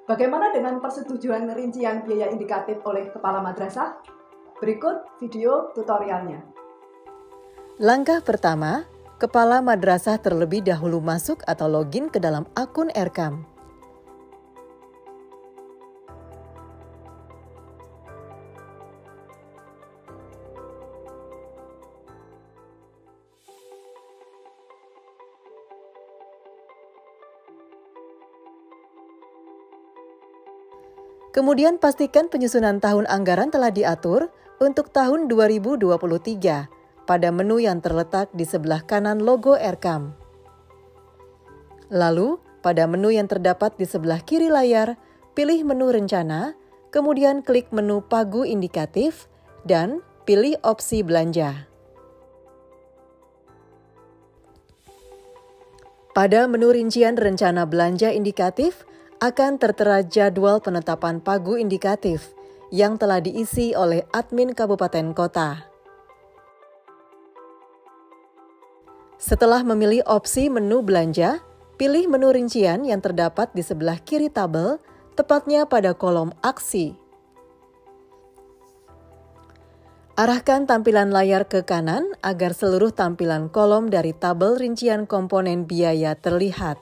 Bagaimana dengan persetujuan rincian biaya indikatif oleh Kepala Madrasah? Berikut video tutorialnya. Langkah pertama, Kepala Madrasah terlebih dahulu masuk atau login ke dalam akun Erkam. Kemudian pastikan penyusunan tahun anggaran telah diatur untuk tahun 2023 pada menu yang terletak di sebelah kanan logo Erkam. Lalu, pada menu yang terdapat di sebelah kiri layar, pilih menu rencana, kemudian klik menu pagu indikatif, dan pilih opsi belanja. Pada menu rincian rencana belanja indikatif, akan tertera jadwal penetapan pagu indikatif yang telah diisi oleh admin kabupaten kota. Setelah memilih opsi menu belanja, pilih menu rincian yang terdapat di sebelah kiri tabel, tepatnya pada kolom aksi. Arahkan tampilan layar ke kanan agar seluruh tampilan kolom dari tabel rincian komponen biaya terlihat.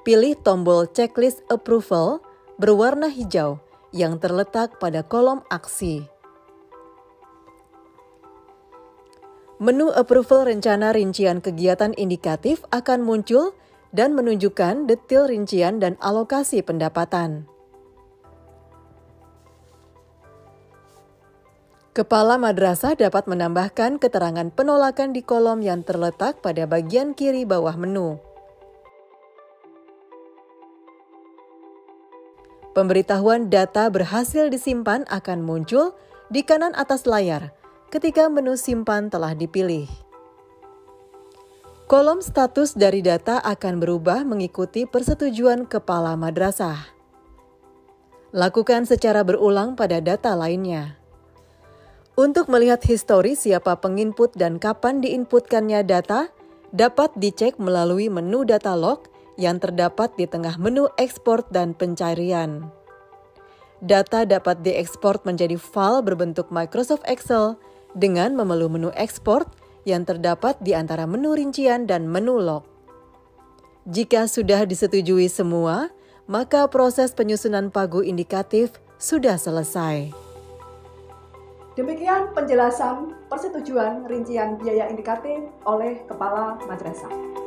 Pilih tombol checklist approval berwarna hijau yang terletak pada kolom aksi. Menu approval rencana rincian kegiatan indikatif akan muncul dan menunjukkan detail rincian dan alokasi pendapatan. Kepala Madrasah dapat menambahkan keterangan penolakan di kolom yang terletak pada bagian kiri bawah menu. Pemberitahuan data berhasil disimpan akan muncul di kanan atas layar ketika menu simpan telah dipilih. Kolom status dari data akan berubah mengikuti persetujuan Kepala Madrasah. Lakukan secara berulang pada data lainnya. Untuk melihat histori siapa penginput dan kapan diinputkannya data, dapat dicek melalui menu data log yang terdapat di tengah menu ekspor dan pencarian. Data dapat diekspor menjadi file berbentuk Microsoft Excel dengan memeluk menu ekspor yang terdapat di antara menu rincian dan menu log. Jika sudah disetujui semua, maka proses penyusunan pagu indikatif sudah selesai. Demikian penjelasan persetujuan rincian biaya indikatif oleh Kepala Madrasah.